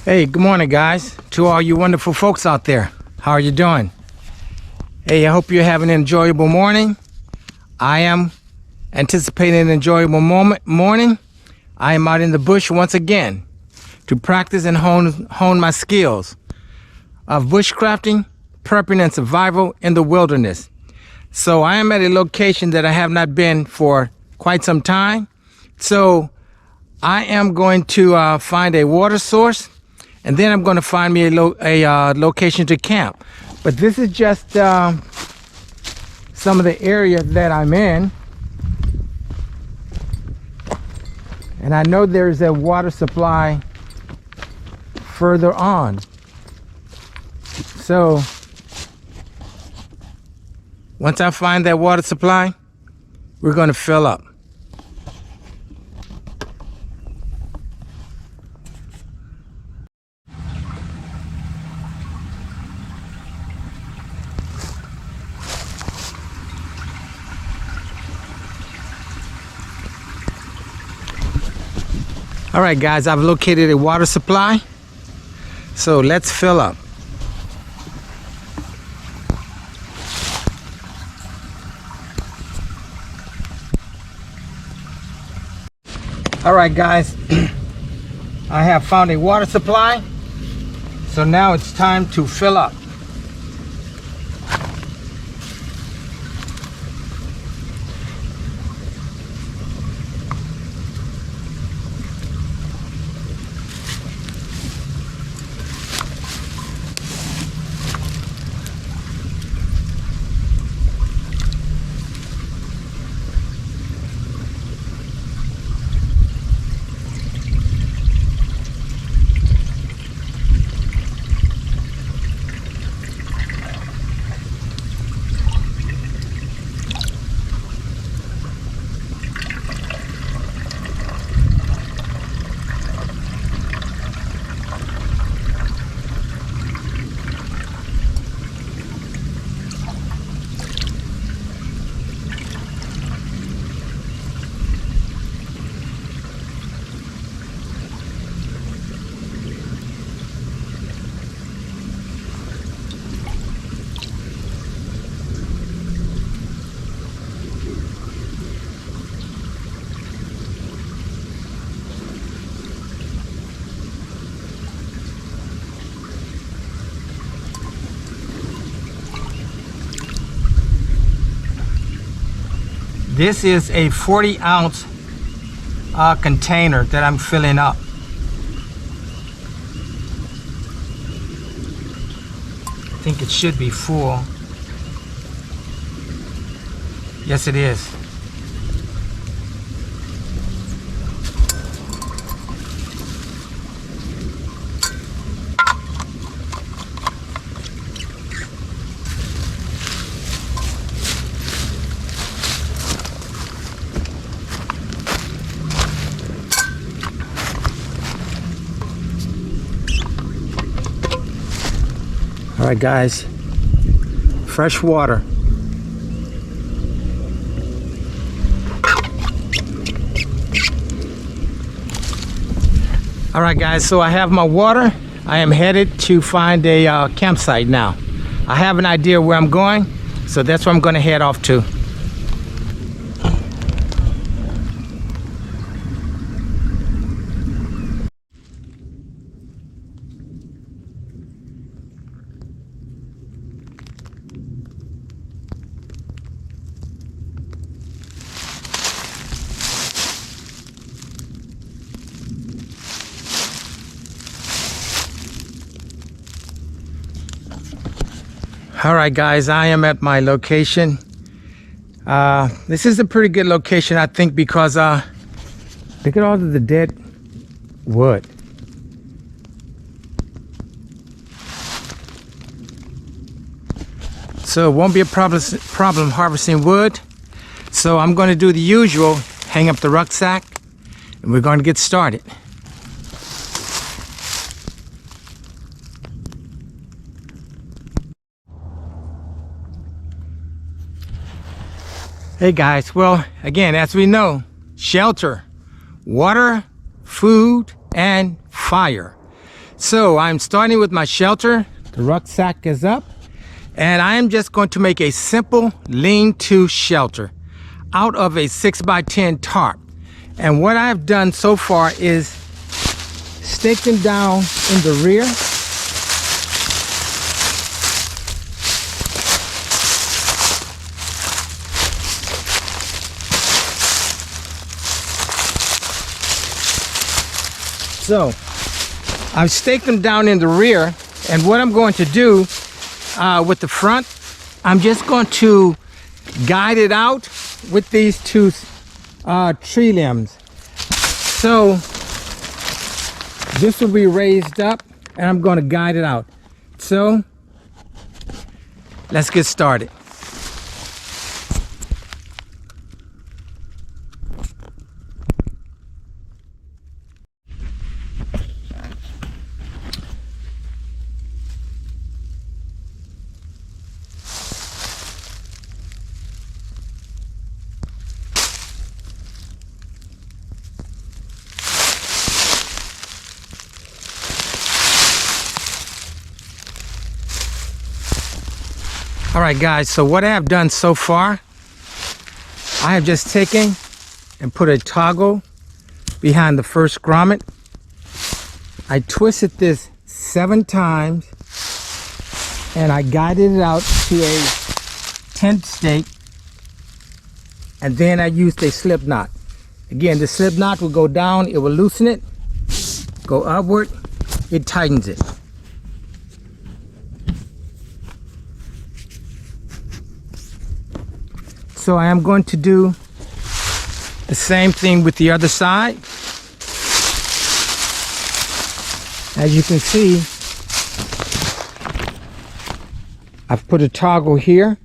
Hey, good morning, guys. To all you wonderful folks out there, how are you doing? Hey, I hope you're having an enjoyable morning. I am anticipating an enjoyable morning. I am out in the bush once again to practice and hone my skills of bushcrafting, prepping, and survival in the wilderness. So I am at a location that I have not been for quite some time. So I am going to find a water source, and then I'm going to find me a location to camp. But this is just some of the area that I'm in. And I know there's a water supply further on. So once I find that water supply, we're going to fill up. All right, guys, I've located a water supply, so let's fill up. All right, guys, I have found a water supply, so now it's time to fill up. This is a 40-ounce container that I'm filling up. I think it should be full. Yes, it is. All right, guys, fresh water. All right, guys, so I have my water. I am headed to find a campsite now. I have an idea where I'm going, so that's where I'm going to head off to. All right, guys, I am at my location. This is a pretty good location, I think, because look at all of the dead wood. So it won't be a problem harvesting wood. So I'm going to do the usual, hang up the rucksack, and we're going to get started. Hey guys, well, again, as we know, shelter, water, food, and fire. So I'm starting with my shelter. The rucksack is up, and I am just going to make a simple lean-to shelter out of a 6x10 tarp. And what I've done so far is stake them down in the rear. So I've staked them down in the rear, and what I'm going to do with the front, I'm just going to guide it out with these two tree limbs. So this will be raised up, and I'm going to guide it out. So let's get started. All right, guys, so what I have done so far, I have just taken and put a toggle behind the first grommet. I twisted this 7 times, and I guided it out to a tent stake, and then I used a slip knot. Again, the slip knot will go down, it will loosen it, go upward, it tightens it. So I am going to do the same thing with the other side. As you can see, I've put a toggle here.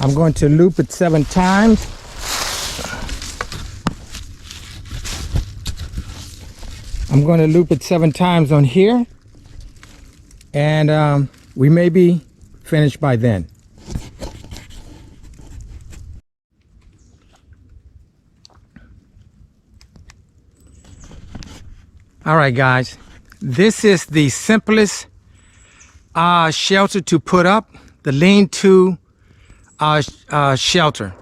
I'm going to loop it 7 times. I'm going to loop it 7 times on here. And we may be finished by then. All right, guys, this is the simplest shelter to put up, the lean-to shelter.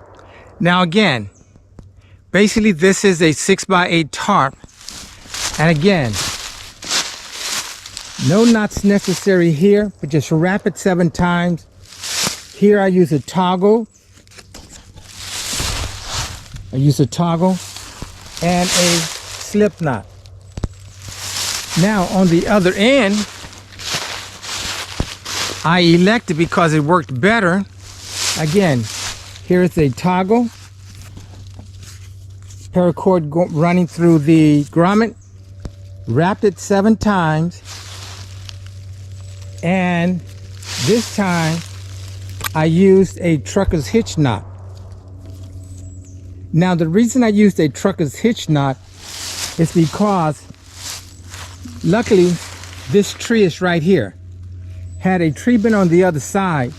Now again, basically this is a 6x8 tarp, and again, no knots necessary here, but just wrap it 7 times. Here I use a toggle. and a slip knot. Now on the other end, I elected, because it worked better, again, here's a toggle, paracord running through the grommet, wrapped it 7 times, and this time I used a trucker's hitch knot. Now the reason I used a trucker's hitch knot is because luckily this tree is right here. Had a tree been on the other side,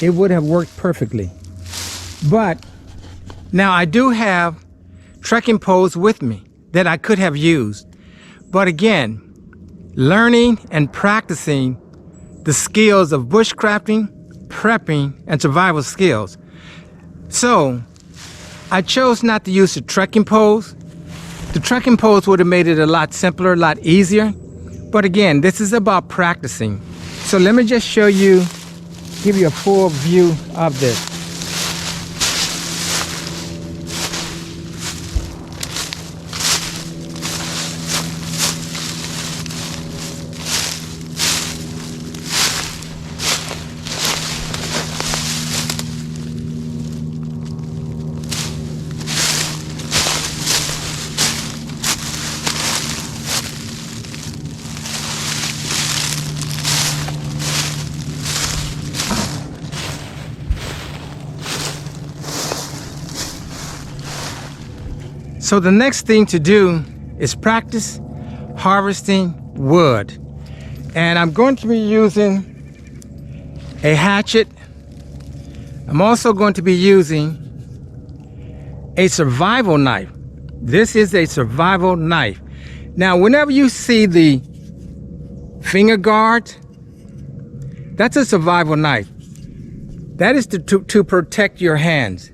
it would have worked perfectly. But now I do have trekking poles with me that I could have used. But again, learning and practicing the skills of bushcrafting, prepping, and survival skills. So I chose not to use the trekking poles. The trekking poles would have made it a lot simpler, a lot easier. But again, this is about practicing. So let me just show you, give you a full view of this. So the next thing to do is practice harvesting wood. And I'm going to be using a hatchet. I'm also going to be using a survival knife. This is a survival knife. Now, whenever you see the finger guard, that's a survival knife. That is to protect your hands.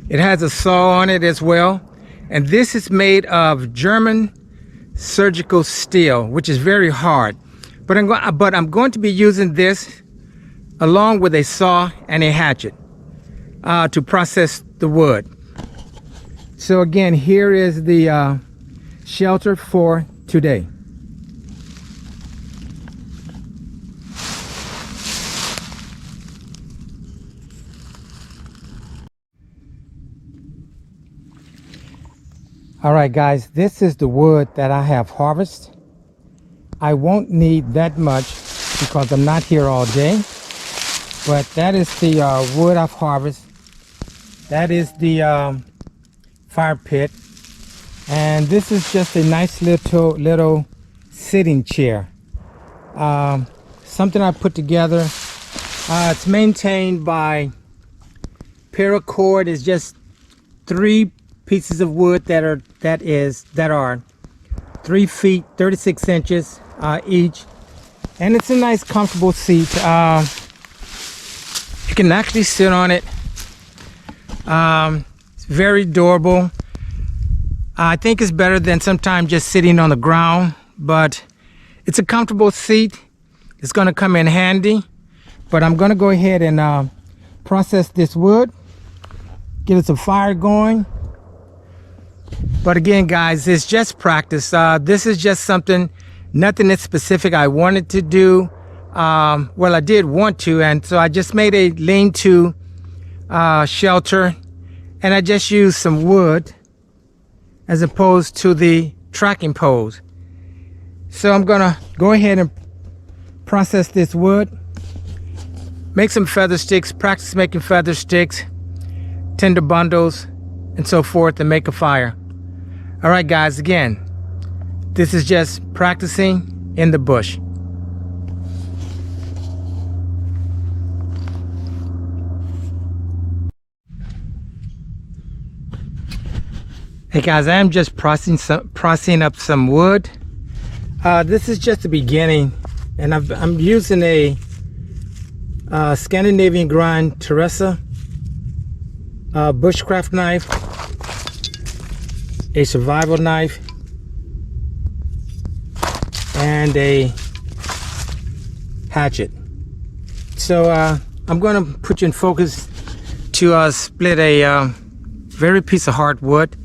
It has a saw on it as well. And this is made of German surgical steel, which is very hard. But I'm going to be using this along with a saw and a hatchet to process the wood. So again, here is the shelter for today. All right, guys, this is the wood that I have harvested. I won't need that much because I'm not here all day, but that is the wood I've harvested. That is the fire pit, and this is just a nice little sitting chair. Something I put together. It's maintained by paracord. Is just 3 pieces of wood that are 3 feet 36 inches each, and it's a nice comfortable seat. You can actually sit on it. It's very durable. I think it's better than sometimes just sitting on the ground, but it's a comfortable seat. It's going to come in handy. But I'm going to go ahead and process this wood, get us a fire going. But again, guys, it's just practice. This is just something, nothing that's specific I wanted to do. Well, I did want to, and so I just made a lean-to shelter, and I just used some wood as opposed to the tracking poles. So I'm gonna go ahead and process this wood, make some feather sticks, practice making feather sticks, tinder bundles, and so forth, and make a fire. All right, guys, again, this is just practicing in the bush. Hey guys, I am just processing up some wood. This is just the beginning, and I'm using a Scandinavian grind Teresa bushcraft knife, a survival knife, and a hatchet. So I'm going to put you in focus to split a very piece of hardwood,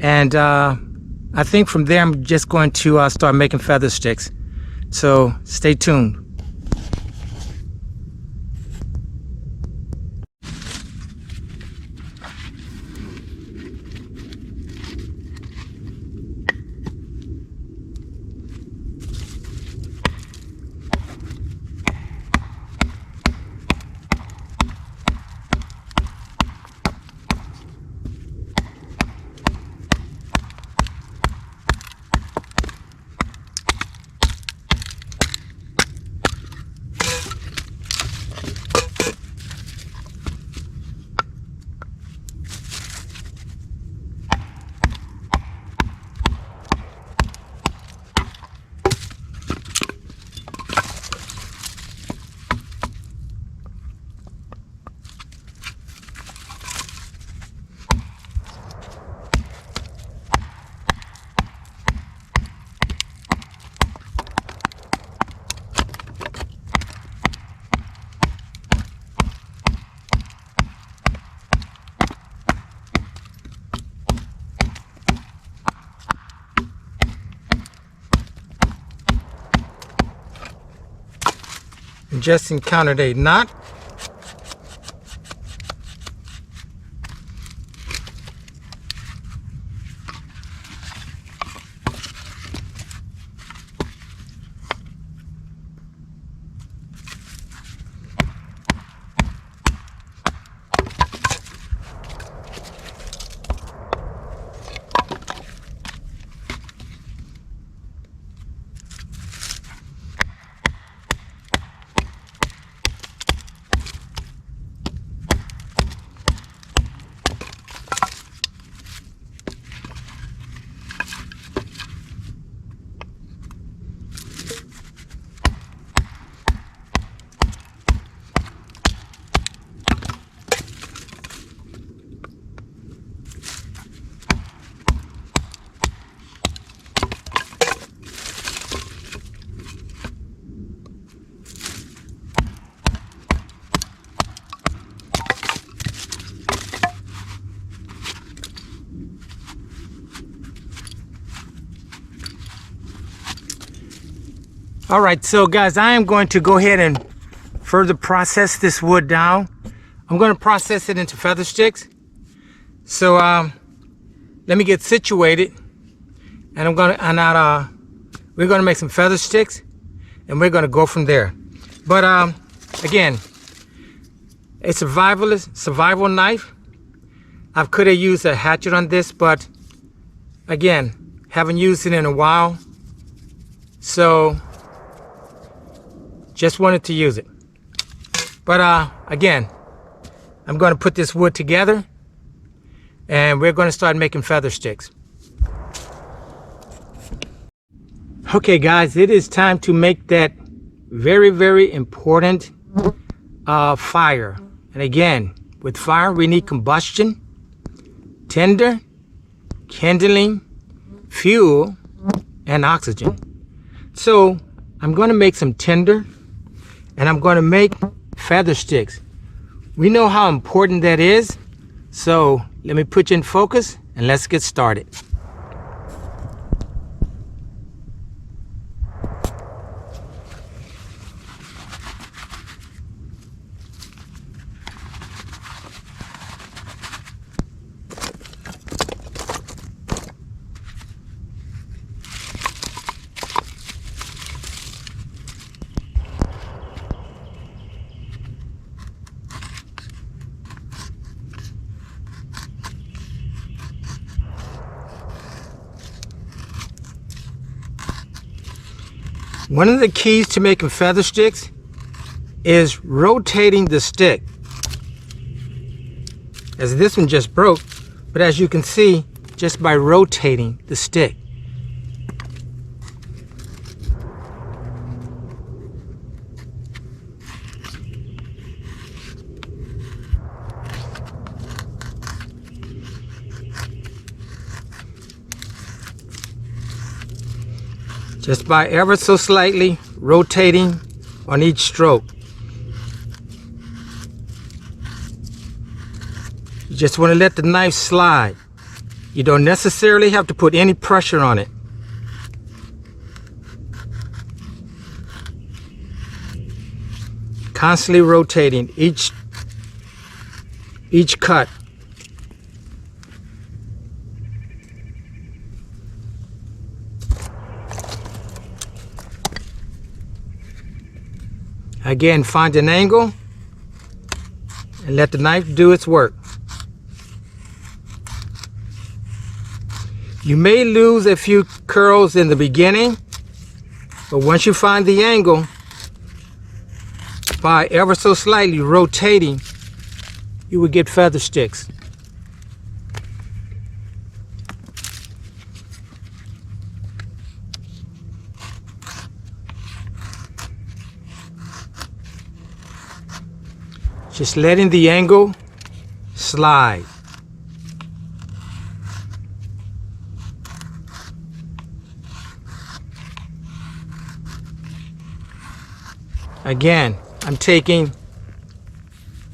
and I think from there I'm just going to start making feather sticks. So stay tuned. Just encountered a knot. All right, so guys, I am going to go ahead and further process this wood down. I'm going to process it into feather sticks. So let me get situated, and we're going to make some feather sticks, and we're going to go from there. But again, a survival knife. I could have used a hatchet on this, but again, haven't used it in a while, so just wanted to use it. But again, I'm going to put this wood together, and we're going to start making feather sticks. Okay guys, it is time to make that very, very important fire. And again, with fire we need combustion, tinder, kindling, fuel, and oxygen. So I'm going to make some tinder, and I'm going to make feather sticks. We know how important that is, so let me put you in focus and let's get started. One of the keys to making feather sticks is rotating the stick. As this one just broke, but as you can see, just by rotating the stick. Just by ever so slightly rotating on each stroke. You just want to let the knife slide. You don't necessarily have to put any pressure on it. Constantly rotating each cut. Again, find an angle and let the knife do its work. You may lose a few curls in the beginning, but once you find the angle, by ever so slightly rotating, you will get feather sticks. Just letting the angle slide. Again, I'm taking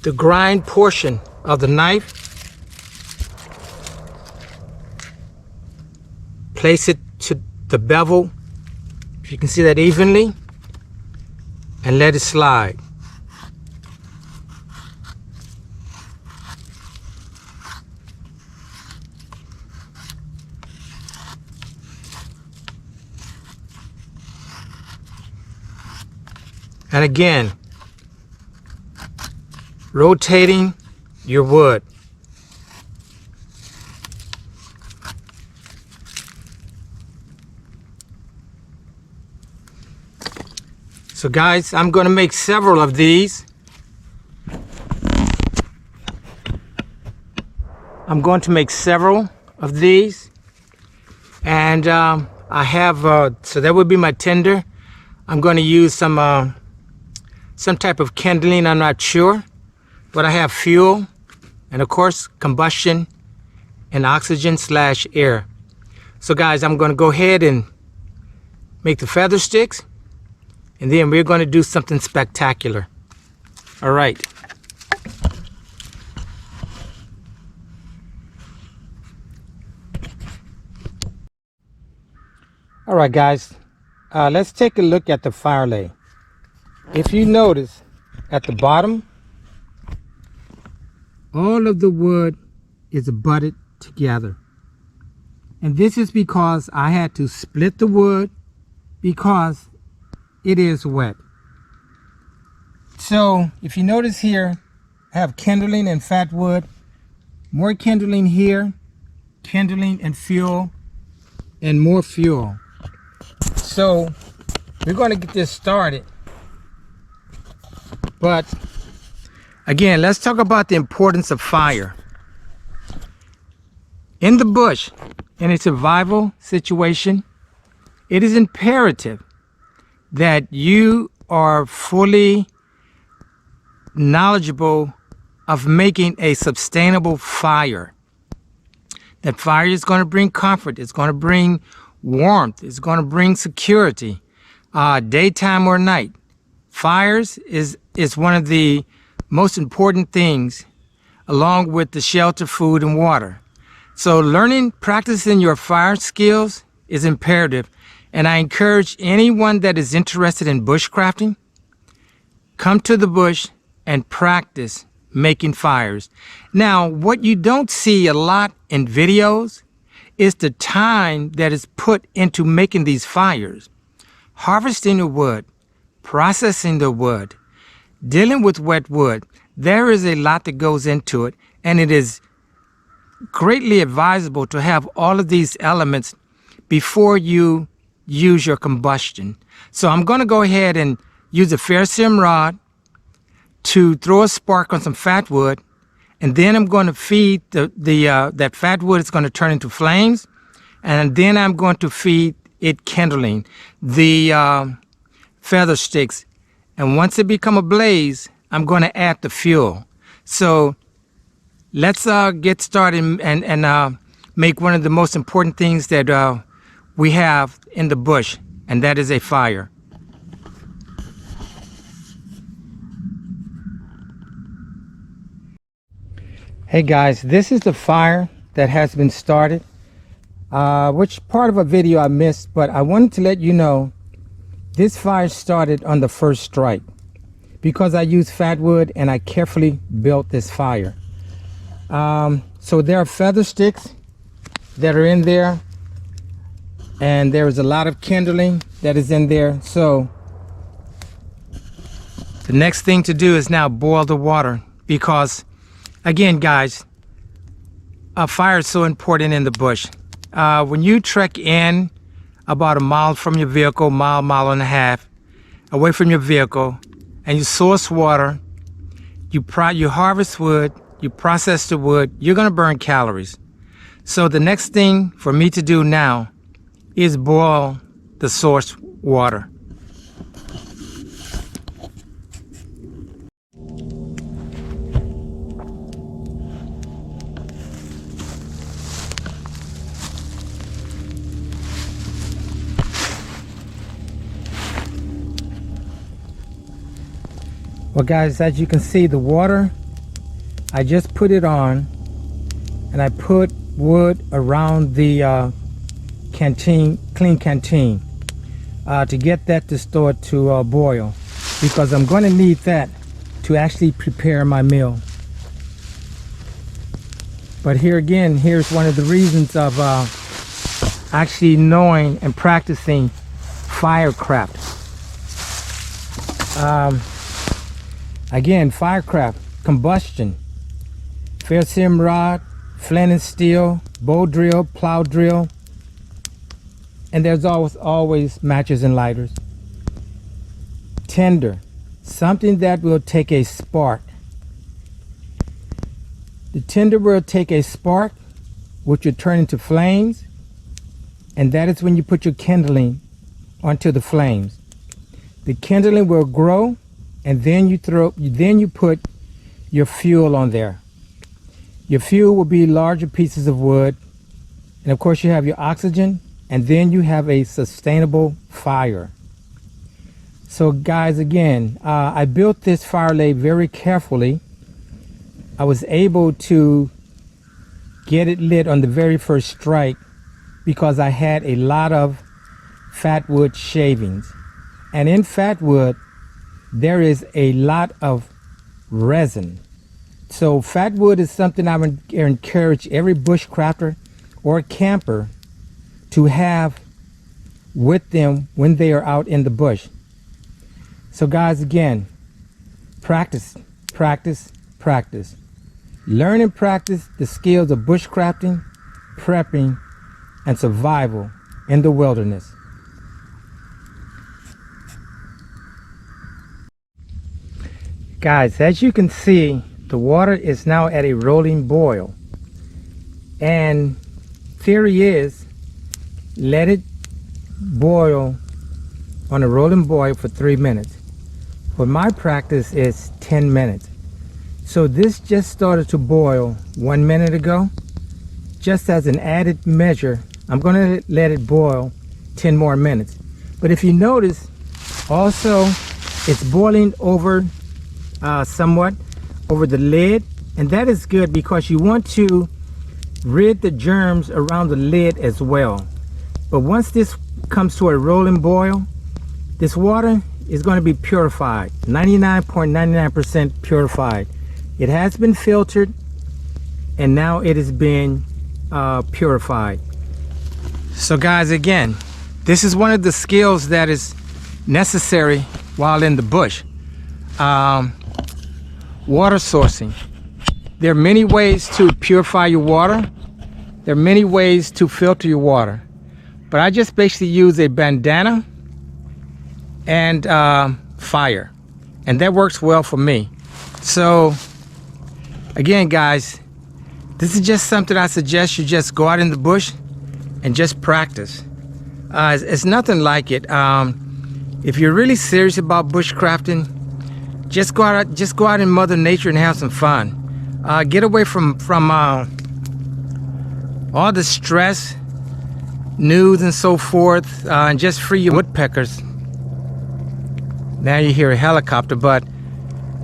the grind portion of the knife, place it to the bevel, if you can see that evenly, and let it slide. And again, rotating your wood. So guys, I'm going to make several of these. I'm going to make several of these. And I have, so that would be my tinder. I'm going to use some type of kindling, I'm not sure, but I have fuel, and of course combustion and oxygen/air. So guys, I'm going to go ahead and make the feather sticks, and then we're going to do something spectacular. All right. All right guys, let's take a look at the fire lay. If you notice at the bottom, all of the wood is butted together. And this is because I had to split the wood because it is wet. So if you notice here, I have kindling and fat wood, more kindling here, kindling and fuel, and more fuel. So we're going to get this started. But again, let's talk about the importance of fire. In the bush, in a survival situation, it is imperative that you are fully knowledgeable of making a sustainable fire. That fire is going to bring comfort, it's going to bring warmth, it's going to bring security, daytime or night. Fires is one of the most important things, along with the shelter, food, and water. So practicing your fire skills is imperative, and I encourage anyone that is interested in bushcrafting, come to the bush and practice making fires. Now, what you don't see a lot in videos is the time that is put into making these fires. Harvesting the wood, processing the wood, dealing with wet wood. There is a lot that goes into it, and it is greatly advisable to have all of these elements before you use your combustion. So I'm going to go ahead and use a ferrocerium rod to throw a spark on some fat wood, and then I'm going to feed that fat wood. It's going to turn into flames, and then I'm going to feed it kindling, the feather sticks, and once it become a blaze, I'm going to add the fuel. So let's get started and make one of the most important things that we have in the bush, and that is a fire. Hey guys, this is the fire that has been started, which part of a video I missed, but I wanted to let you know this fire started on the first strike because I used fat wood and I carefully built this fire. So there are feather sticks that are in there, and there is a lot of kindling that is in there. So the next thing to do is now boil the water, because again, guys, a fire is so important in the bush. When you trek in about a mile from your vehicle, mile and a half away from your vehicle, and you source water, you harvest wood, you process the wood, you're going to burn calories. So the next thing for me to do now is boil the source water. Well guys, as you can see, the water, I just put it on, and I put wood around the clean canteen to get that distilled to boil, because I'm going to need that to actually prepare my meal. But here again, here's one of the reasons of actually knowing and practicing firecraft. Again, firecraft, combustion, ferrocerium rod, flint and steel, bow drill, plow drill, and there's always matches and lighters. Tinder, something that will take a spark. The tinder will take a spark, which will turn into flames, and that is when you put your kindling onto the flames. The kindling will grow, and then you put your fuel on there. Your fuel will be larger pieces of wood, and of course you have your oxygen, and then you have a sustainable fire. So guys, again, I built this fire lay very carefully. I was able to get it lit on the very first strike because I had a lot of fatwood shavings. And in fatwood, there is a lot of resin. So fatwood is something I would encourage every bushcrafter or camper to have with them when they are out in the bush. So guys, again, practice, practice, practice. Learn and practice the skills of bushcrafting, prepping, and survival in the wilderness. Guys, as you can see, the water is now at a rolling boil. And theory is, let it boil on a rolling boil for 3 minutes. But my practice is 10 minutes. So this just started to boil 1 minute ago. Just as an added measure, I'm going to let it boil 10 more minutes. But if you notice, also it's boiling over somewhat over the lid, and that is good because you want to rid the germs around the lid as well. But once this comes to a rolling boil, this water is going to be purified, 99.99% purified. It has been filtered, and now it is being purified. So guys, again, this is one of the skills that is necessary while in the bush. Water sourcing. There are many ways to purify your water. There are many ways to filter your water. But I just basically use a bandana and fire. And that works well for me. So, again, guys, this is just something I suggest you just go out in the bush and just practice. It's nothing like it. If you're really serious about bushcrafting, just go out in Mother Nature and have some fun. Get away from all the stress, news and so forth, and just free your woodpeckers. Now you hear a helicopter, but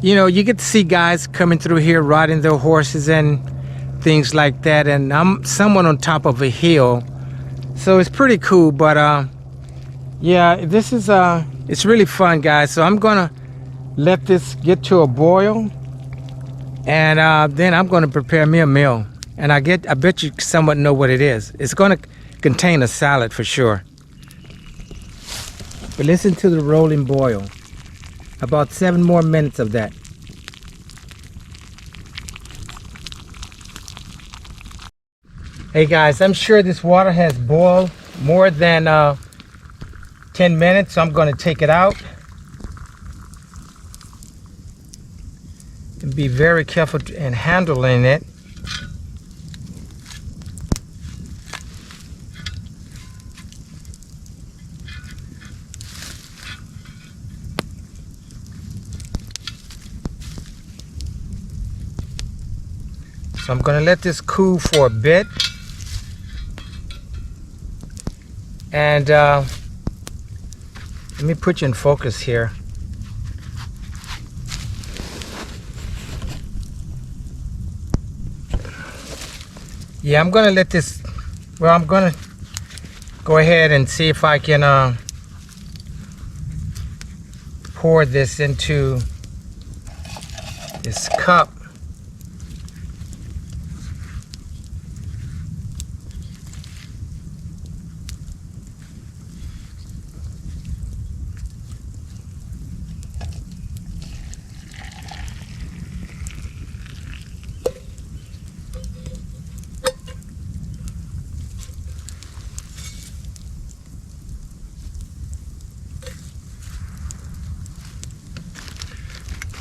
you know, you get to see guys coming through here riding their horses and things like that, and I'm somewhat on top of a hill, so it's pretty cool. But yeah, this is it's really fun, guys. So I'm gonna let this get to a boil, and then I'm gonna prepare me a meal. And I bet you somewhat know what it is. It's gonna contain a salad for sure. But listen to the rolling boil. About 7 more minutes of that. Hey guys, I'm sure this water has boiled more than 10 minutes, so I'm going to take it out. And be very careful in handling it. So I'm going to let this cool for a bit. And let me put you in focus here. Yeah, I'm going to let this, well, I'm going to go ahead and see if I can pour this into this cup.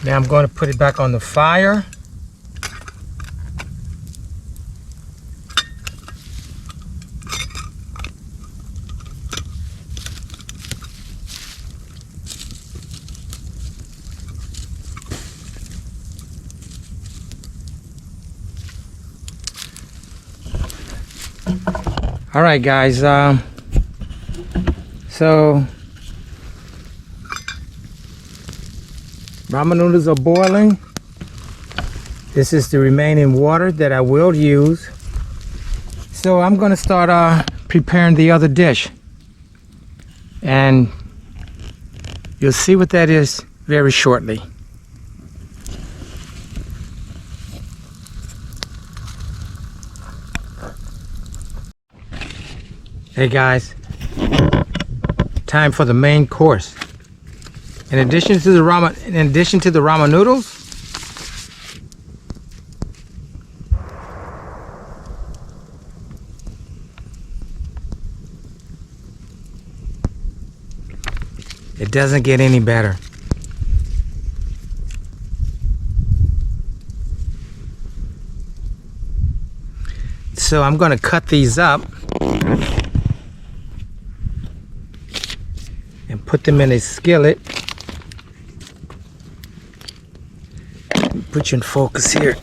Now I'm going to put it back on the fire. All right, guys. So ramen noodles are boiling. This is the remaining water that I will use. So I'm going to start preparing the other dish. And you'll see what that is very shortly. Hey guys, time for the main course. In addition to the ramen noodles, it doesn't get any better. So I'm going to cut these up and put them in a skillet. Put you in focus here.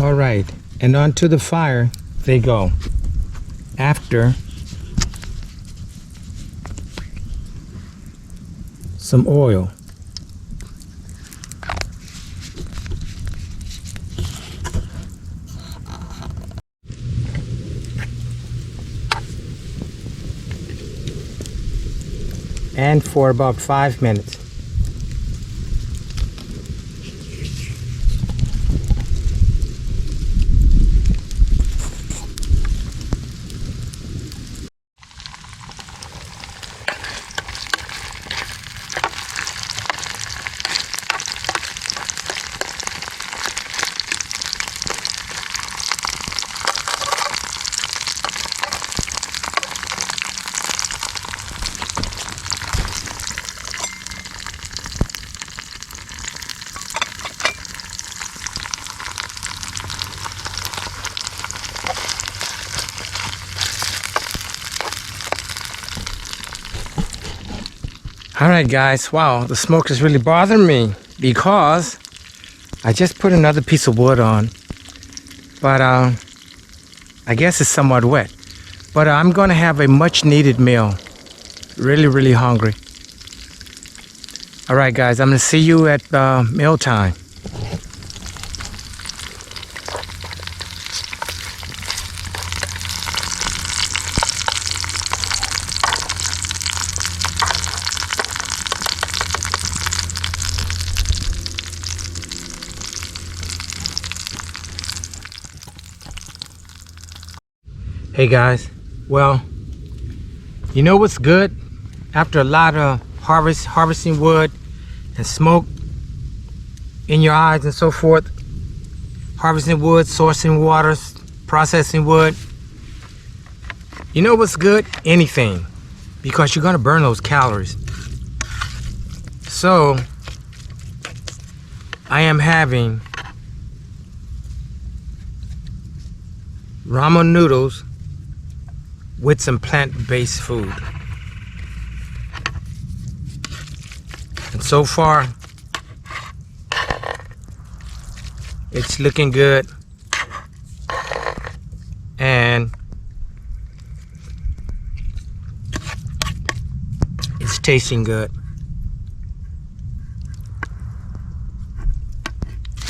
All right, and onto the fire they go after some oil. And for about 5 minutes. All right, guys. Wow, the smoke is really bothering me because I just put another piece of wood on, but I guess it's somewhat wet. But I'm going to have a much-needed meal. Really hungry. All right, guys. I'm going to see you at meal time. Hey guys, well, you know what's good? After a lot of harvesting wood and smoke in your eyes and so forth, harvesting wood, sourcing water, processing wood, you know what's good? Anything, because you're gonna burn those calories. So, I am having ramen noodles with some plant-based food. And so far, it's looking good. And it's tasting good.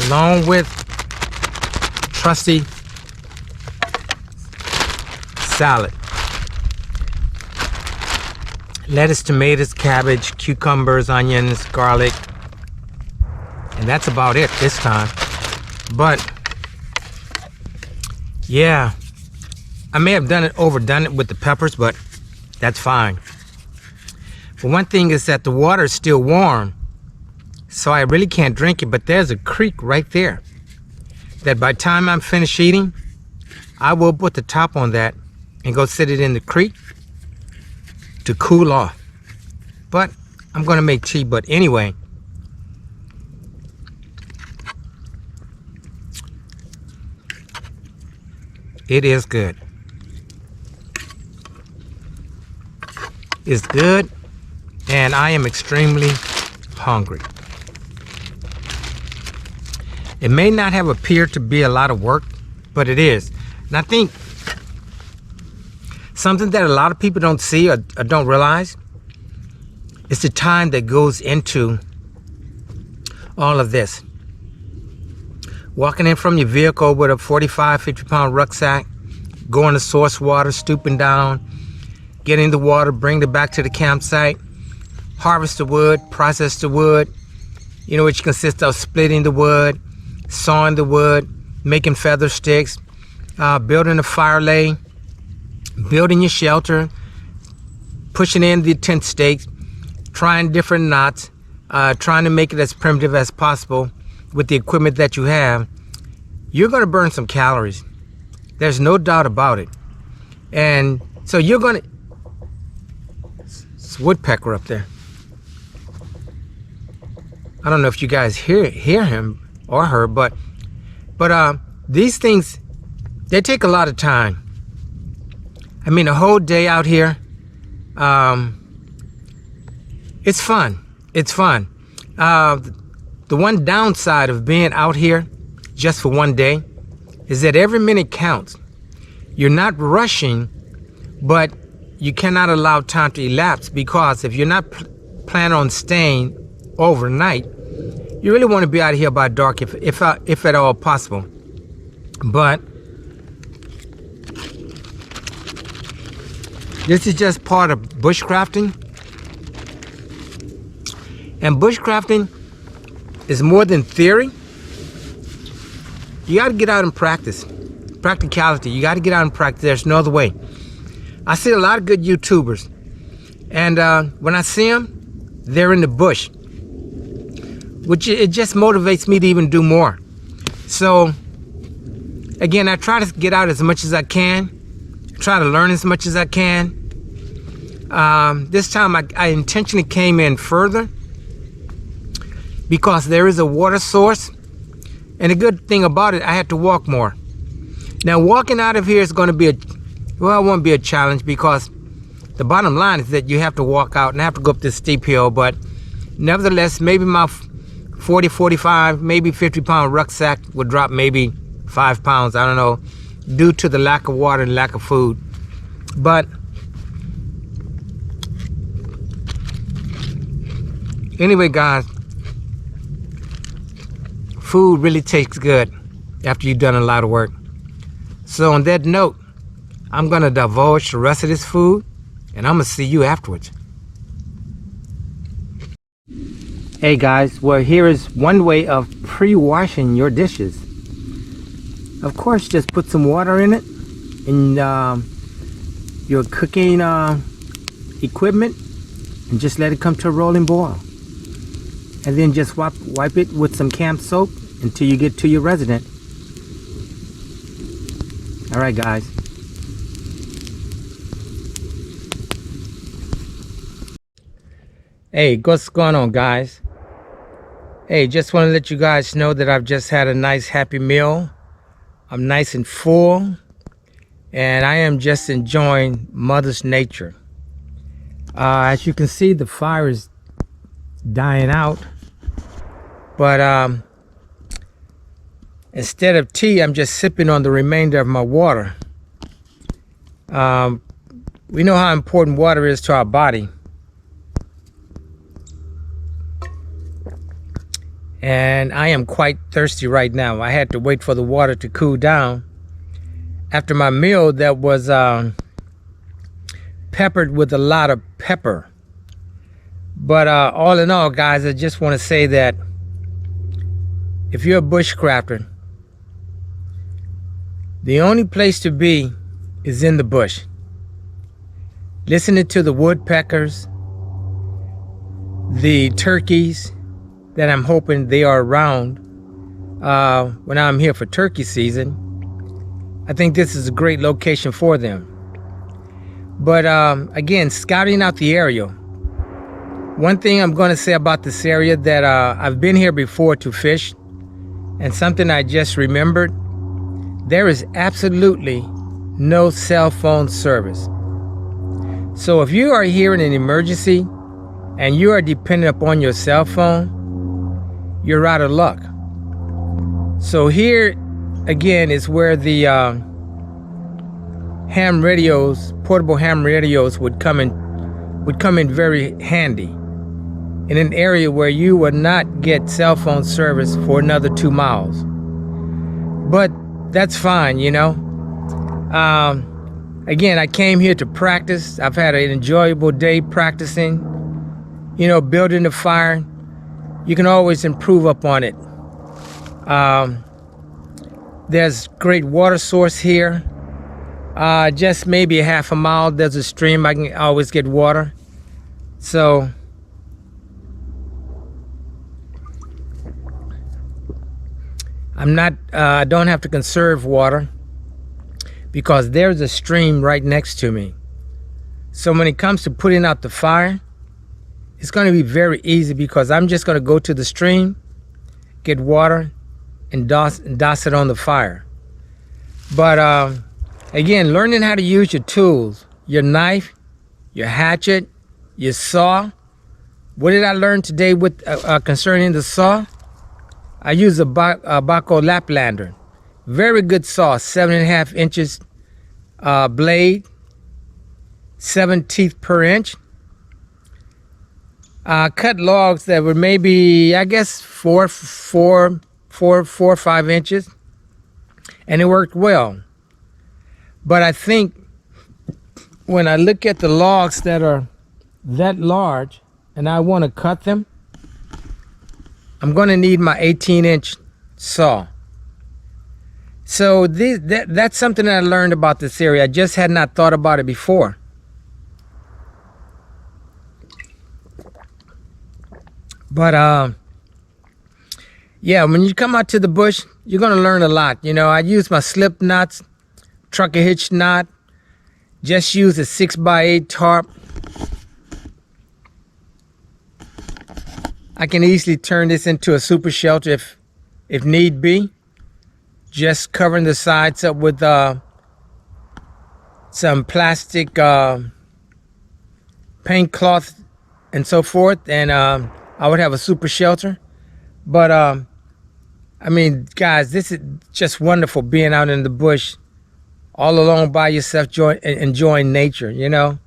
Along with trusty salad. Lettuce, tomatoes, cabbage, cucumbers, onions, garlic. And that's about it this time. But yeah, I may have overdone it with the peppers, but that's fine. But one thing is that the water is still warm so I really can't drink it, but there's a creek right there that by the time I'm finished eating, I will put the top on that and go sit it in the creek to cool off. But I'm gonna make tea. But anyway, it is good. It's good, and I am extremely hungry. It may not have appeared to be a lot of work, but it is. And I think something that a lot of people don't see or don't realize is the time that goes into all of this. Walking in from your vehicle with a 45, 50-pound rucksack, going to source water, stooping down, getting the water, bring it back to the campsite, harvest the wood, process the wood, which consists of splitting the wood, sawing the wood, making feather sticks, building a fire lay, building your shelter, pushing in the tent stakes, trying different knots, trying to make it as primitive as possible with the equipment that you have. You're going to burn some calories. There's no doubt about it. And so you're going to... It's a woodpecker up there. I don't know if you guys hear him or her, but these things, they take a lot of time. I mean, a whole day out here, it's fun. It's fun. The one downside of being out here just for one day is that every minute counts. You're not rushing, but you cannot allow time to elapse, because if you're not planning on staying overnight, you really want to be out of here by dark if at all possible. But this is just part of bushcrafting. And bushcrafting is more than theory. You got to get out and practice. Practicality. You got to get out and practice. There's no other way. I see a lot of good YouTubers. And when I see them, they're in the bush, which it just motivates me to even do more. So, again, I try to get out as much as I can. Try to learn as much as I can. This time I intentionally came in further because there is a water source. And the good thing about it, I had to walk more. Now, walking out of here is going to be it won't be a challenge, because the bottom line is that you have to walk out and have to go up this steep hill. But nevertheless, maybe my 40, 45, maybe 50-pound rucksack would drop maybe 5 pounds. I don't know, due to the lack of water and lack of food. But anyway, guys, food really tastes good after you've done a lot of work. So on that note, I'm going to divulge the rest of this food, and I'm going to see you afterwards. Hey guys, well, here is one way of pre-washing your dishes. Of course, just put some water in it, in your cooking equipment, and just let it come to a rolling boil. And then just wipe it with some camp soap until you get to your resident. All right, guys. Hey, what's going on, guys? Hey, just want to let you guys know that I've just had a nice happy meal. I'm nice and full, and I am just enjoying Mother's nature. As you can see, the fire is dying out, but instead of tea, I'm just sipping on the remainder of my water. We know how important water is to our body. And I am quite thirsty right now. I had to wait for the water to cool down after my meal that was peppered with a lot of pepper. But all in all, guys, I just want to say that if you're a bushcrafter, the only place to be is in the bush, listening to the woodpeckers, the turkeys, that I'm hoping they are around when I'm here for turkey season. I think this is a great location for them. But again, scouting out the area. One thing I'm going to say about this area that I've been here before to fish, and something I just remembered, there is absolutely no cell phone service. So if you are here in an emergency and you are dependent upon your cell phone, you're out of luck. So here again is where the ham radios, portable ham radios, would come in very handy in an area where you would not get cell phone service for another 2 miles. But that's fine, you know. Again, I came here to practice. I've had an enjoyable day practicing, you know, building the fire. You can always improve upon it. There's great water source here. Just maybe a half a mile, there's a stream. I can always get water. So I don't have to conserve water because there's a stream right next to me. So when it comes to putting out the fire, it's going to be very easy because I'm just going to go to the stream, get water, and douse it on the fire. But again, learning how to use your tools, your knife, your hatchet, your saw. What did I learn today with concerning the saw? I use a Baco Laplander. Very good saw, 7.5 inches blade, 7 teeth per inch. Cut logs that were maybe, I guess, 4 or 5 inches, and it worked well. But I think when I look at the logs that are that large and I want to cut them, I'm going to need my 18-inch saw. So that's something that I learned about this area. I just had not thought about it before. But yeah, when you come out to the bush, you're going to learn a lot. You know, I use my slip knots, trucker hitch knot, just use a 6x8 tarp. I can easily turn this into a super shelter if need be. Just covering the sides up with some plastic paint cloth and so forth, and I would have a super shelter. But I mean, guys, this is just wonderful being out in the bush all alone by yourself, enjoying nature, you know.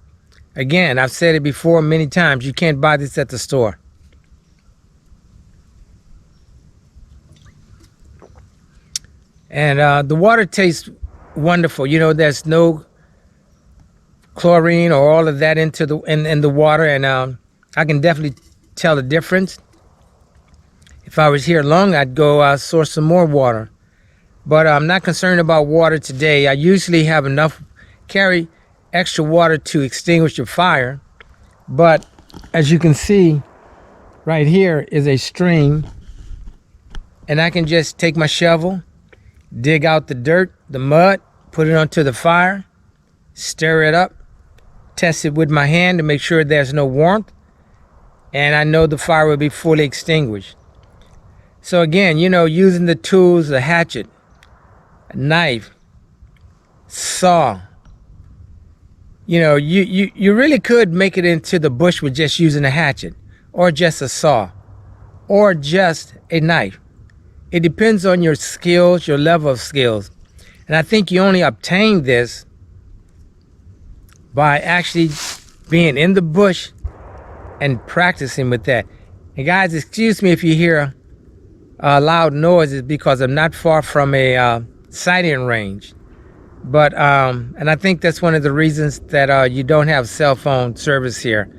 Again, I've said it before many times, you can't buy this at the store. And the water tastes wonderful. You know, there's no chlorine or all of that in the water, and I can definitely tell the difference. If I was here long, I'd go source some more water. But I'm not concerned about water today. I usually have enough, carry extra water to extinguish the fire. But as you can see, right here is a stream. And I can just take my shovel, dig out the dirt, the mud, put it onto the fire, stir it up, test it with my hand to make sure there's no warmth, and I know the fire will be fully extinguished. So again, you know, using the tools, a hatchet, a knife, saw, you know, you really could make it into the bush with just using a hatchet or just a saw or just a knife. It depends on your skills, your level of skills. And I think you only obtain this by actually being in the bush and practicing with that. And guys, excuse me if you hear loud noises because I'm not far from a sighting range. But, and I think that's one of the reasons that you don't have cell phone service here.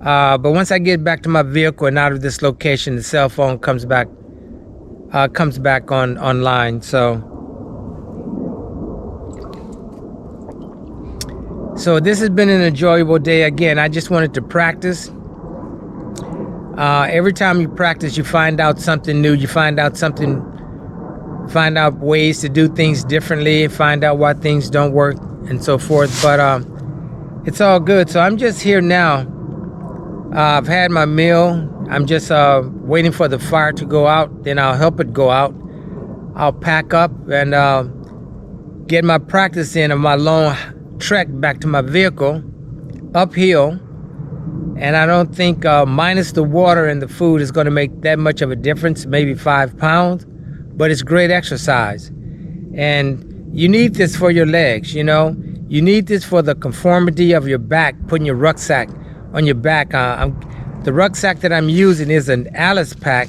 But once I get back to my vehicle and out of this location, the cell phone comes back online. So this has been an enjoyable day. Again, I just wanted to practice. Every time you practice, you find out something new. You find out ways to do things differently, find out why things don't work, and so forth. But it's all good. So I'm just here now. I've had my meal. I'm just waiting for the fire to go out. Then I'll help it go out. I'll pack up and get my practice in of my long trek back to my vehicle uphill. And I don't think minus the water and the food is going to make that much of a difference, maybe 5 pounds, but it's great exercise. And you need this for your legs, you know. You need this for the conformity of your back, putting your rucksack on your back. The rucksack that I'm using is an Alice pack.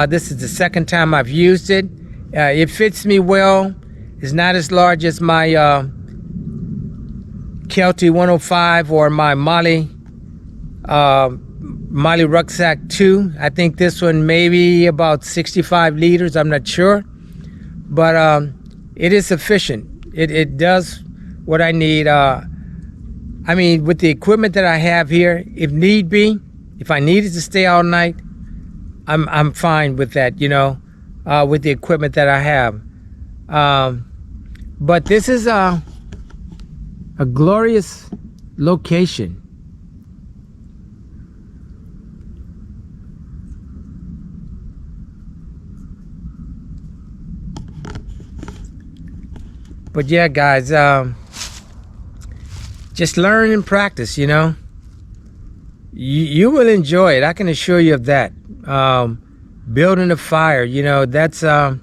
This is the second time I've used it. It fits me well. It's not as large as my Kelty 105 or my Molly rucksack 2. I think this one maybe about 65 liters. I'm not sure, but it is sufficient. It does what I need. I mean, with the equipment that I have here, if need be, if I needed to stay all night, I'm fine with that, you know, with the equipment that I have. But this is a glorious location. But yeah, guys, just learn and practice, you know. You will enjoy it. I can assure you of that. Building a fire, you know, that's... I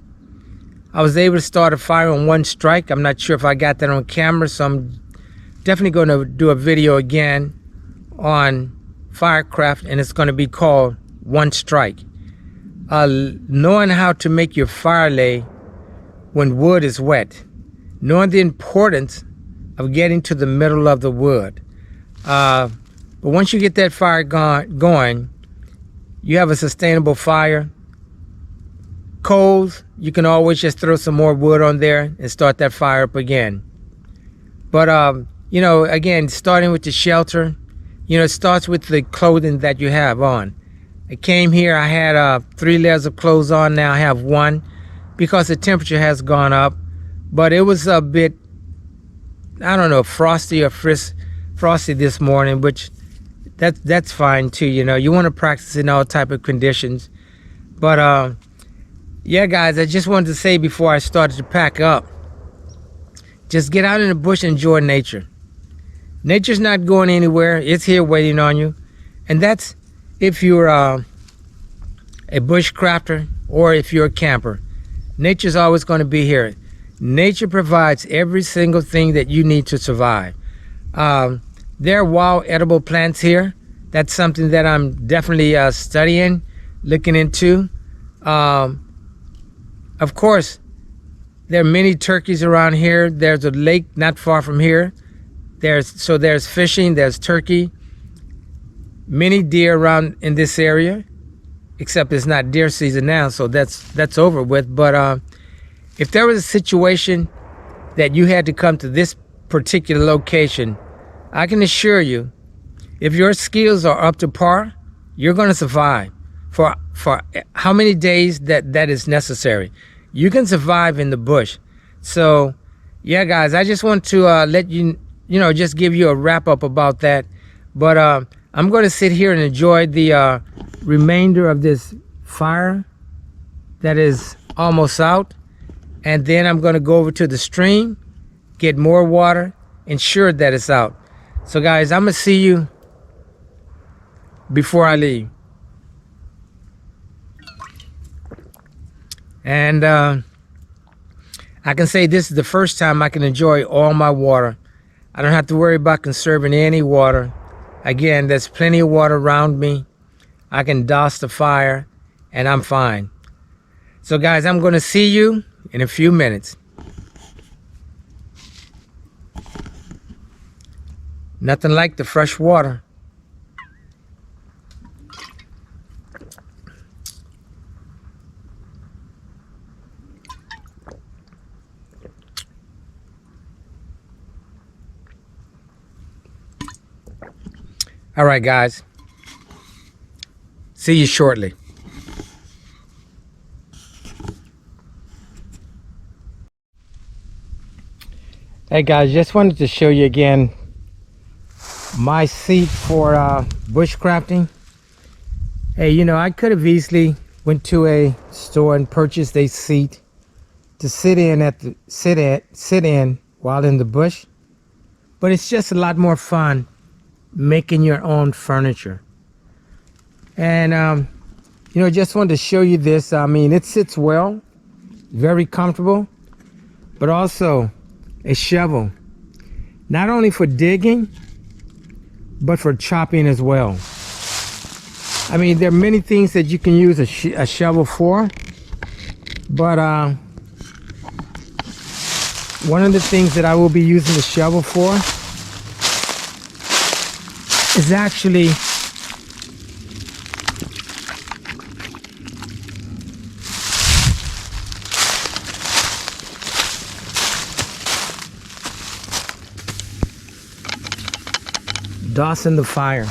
was able to start a fire on one strike. I'm not sure if I got that on camera, so I'm definitely going to do a video again on firecraft, and it's going to be called One Strike. Knowing how to make your fire lay when wood is wet. Knowing the importance of getting to the middle of the wood. But once you get that fire going, you have a sustainable fire. Coals, you can always just throw some more wood on there and start that fire up again. But, you know, again, starting with the shelter, you know, it starts with the clothing that you have on. I came here, I had 3 layers of clothes on, now I have 1 because the temperature has gone up. But it was a bit, I don't know, frosty or frosty this morning, which that's fine too, you know. You want to practice in all type of conditions. But yeah, guys, I just wanted to say before I started to pack up, just get out in the bush and enjoy nature. Nature's not going anywhere. It's here waiting on you. And that's if you're a bushcrafter or if you're a camper. Nature's always going to be here. Nature provides every single thing that you need to survive. There are wild edible plants here. That's something that I'm definitely studying, looking into. Of course, there are many turkeys around here. There's a lake not far from here. There's fishing, there's turkey. Many deer around in this area, except it's not deer season now, so that's over with. But if there was a situation that you had to come to this particular location, I can assure you, if your skills are up to par, you're going to survive for how many days that is necessary. You can survive in the bush. So, yeah, guys, I just want to let you know, just give you a wrap up about that. But I'm going to sit here and enjoy the remainder of this fire that is almost out. And then I'm going to go over to the stream, get more water, ensure that it's out. So, guys, I'm going to see you before I leave. And I can say this is the first time I can enjoy all my water. I don't have to worry about conserving any water. Again, there's plenty of water around me. I can douse the fire, and I'm fine. So, guys, I'm going to see you in a few minutes. Nothing like the fresh water. All right, guys. See you shortly. Hey guys, just wanted to show you again my seat for bushcrafting. Hey, you know, I could have easily went to a store and purchased a seat to sit in while in the bush, but it's just a lot more fun making your own furniture. And you know, just wanted to show you this. I mean, it sits well, very comfortable, but also a shovel, not only for digging but for chopping as well. I mean, there are many things that you can use a shovel for, but one of the things that I will be using the shovel for is actually dousing the fire.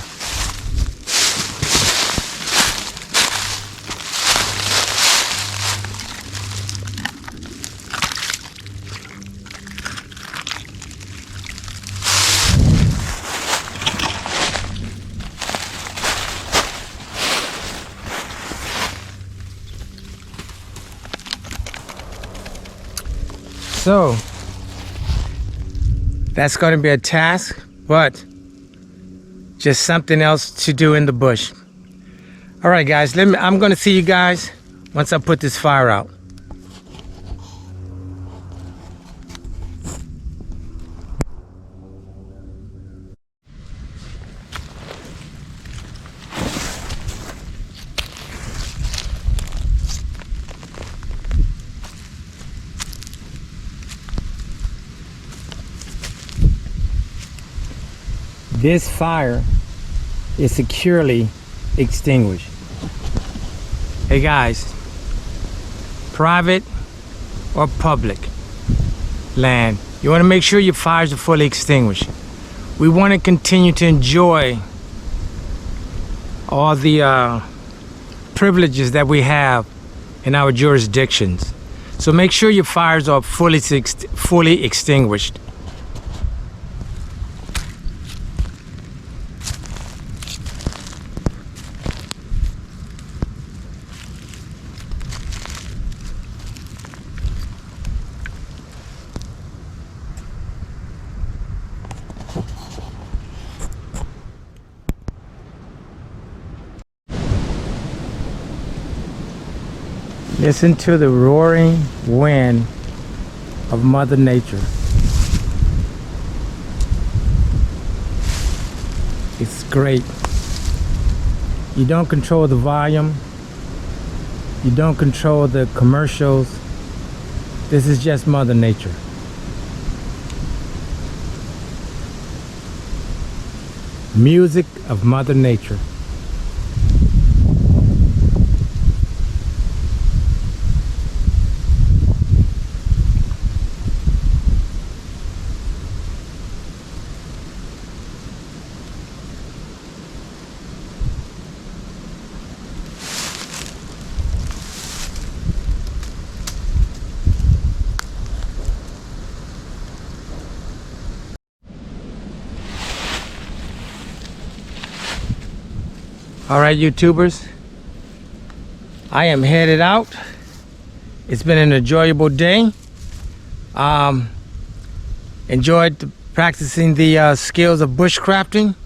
So that's going to be a task, but just something else to do in the bush. All right, guys, I'm going to see you guys once I put this fire out. This fire is securely extinguished. Hey guys, private or public land, you want to make sure your fires are fully extinguished. We want to continue to enjoy all the privileges that we have in our jurisdictions. So make sure your fires are fully extinguished. Listen to the roaring wind of Mother Nature. It's great. You don't control the volume. You don't control the commercials. This is just Mother Nature. Music of Mother Nature. All right, YouTubers, I am headed out. It's been an enjoyable day. Enjoyed practicing the skills of bushcrafting.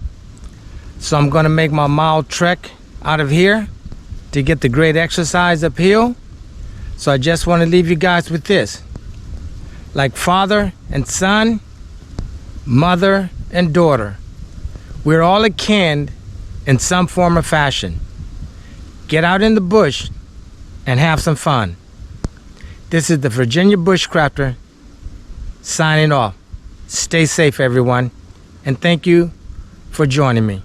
So I'm gonna make my mile trek out of here to get the great exercise uphill. So I just want to leave you guys with this. Like father and son, mother and daughter, we're all akin in some form or fashion. Get out in the bush and have some fun. This is the Virginia Bushcrafter signing off. Stay safe, everyone, and thank you for joining me.